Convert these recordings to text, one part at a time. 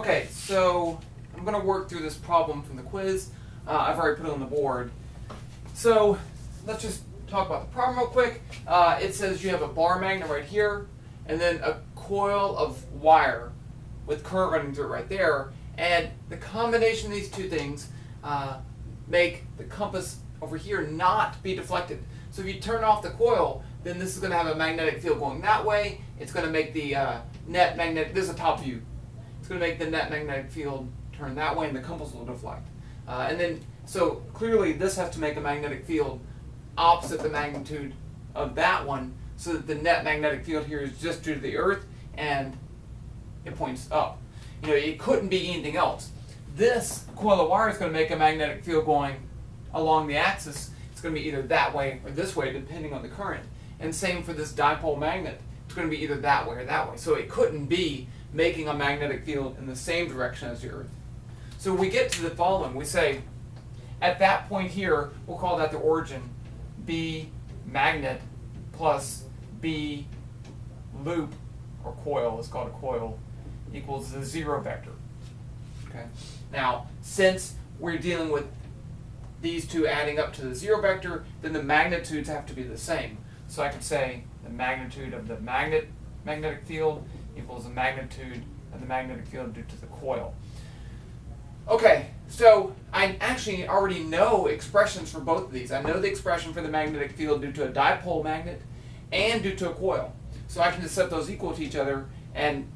Okay, so I'm going to work through this problem from the quiz. I've already put it on the board. So let's just talk about the problem real quick. It says you have a bar magnet right here, and then a coil of wire with current running through it right there. And the combination of these two things make the compass over here not be deflected. So if you turn off the coil, then this is going to have a magnetic field going that way. It's going to make the net magnetic, this is a top view. It's going to make the net magnetic field turn that way and the compass will deflect. So clearly this has to make a magnetic field opposite the magnitude of that one, so that the net magnetic field here is just due to the Earth and it points up. You know, it couldn't be anything else. This coil of wire is going to make a magnetic field going along the axis. It's going to be either that way or this way, depending on the current. And same for this dipole magnet. It's going to be either that way or that way. So it couldn't be making a magnetic field in the same direction as the Earth. So we get to the following. We say, at that point here, we'll call that the origin. B magnet plus B loop, or coil, it's called a coil, equals the zero vector. Okay. Now, since we're dealing with these two adding up to the zero vector, then the magnitudes have to be the same. So I could say the magnitude of the magnetic field equals the magnitude of the magnetic field due to the coil. Okay, so I actually already know expressions for both of these. I know the expression for the magnetic field due to a dipole magnet and due to a coil. So I can just set those equal to each other, and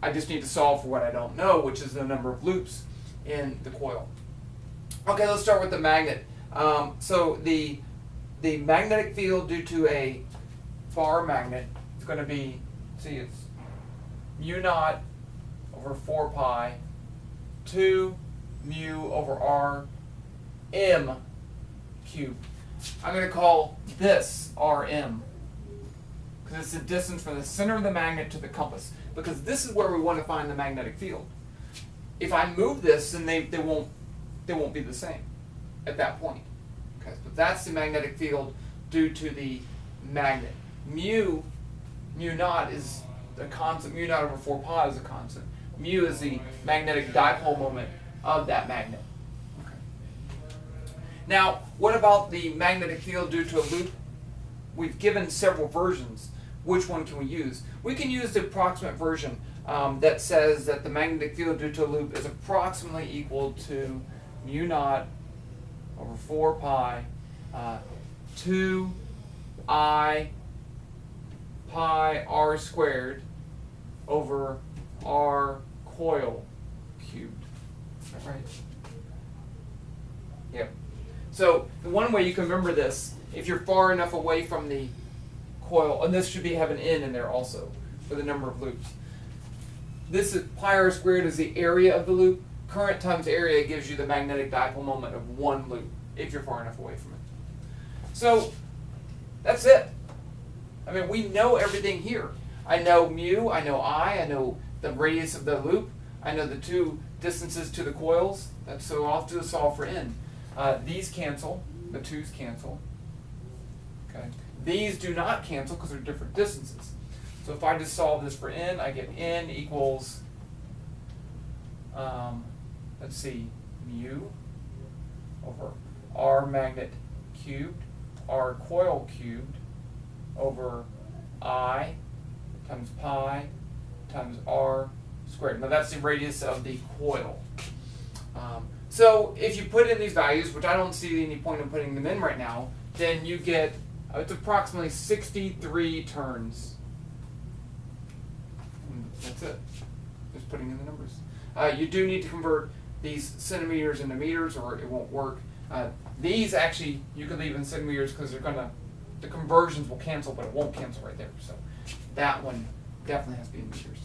I just need to solve for what I don't know, which is the number of loops in the coil. Okay, let's start with the magnet. So the magnetic field due to a bar magnet is going to be, see, it's mu naught over 4 pi 2 mu over r m cubed. I'm going to call this rm because it's the distance from the center of the magnet to the compass, because this is where we want to find the magnetic field. If I move this, then they won't be the same at that point. Okay, but that's the magnetic field due to the magnet. Mu naught is a constant. Mu naught over 4 pi is a constant. Mu is the magnetic dipole moment of that magnet. Okay. Now, what about the magnetic field due to a loop? We've given several versions. Which one can we use? We can use the approximate version that says that the magnetic field due to a loop is approximately equal to mu naught over 4 pi 2 I pi r squared over r coil cubed. Is that right? Yep. So the one way you can remember this, if you're far enough away from the coil, and this should have an n in there also for the number of loops. This is pi r squared is the area of the loop. Current times area gives you the magnetic dipole moment of one loop if you're far enough away from it. So that's it. I mean, we know everything here. I know mu, I know the radius of the loop, I know the two distances to the coils. So I'll have to solve for n. These cancel, the 2's cancel. Okay. These do not cancel because they're different distances. So if I just solve this for n, I get n equals, let's see, mu over r magnet cubed, r coil cubed, over I times pi times r squared. Now that's the radius of the coil. So if you put in these values, which I don't see any point in putting them in right now, then you get, it's approximately 63 turns. And that's it. Just putting in the numbers. You do need to convert these centimeters into meters or it won't work. These actually, you can leave in centimeters because the conversions will cancel, but it won't cancel right there. So that one definitely has to be in meters.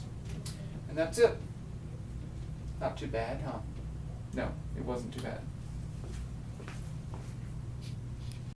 And that's it. Not too bad, huh? No, it wasn't too bad.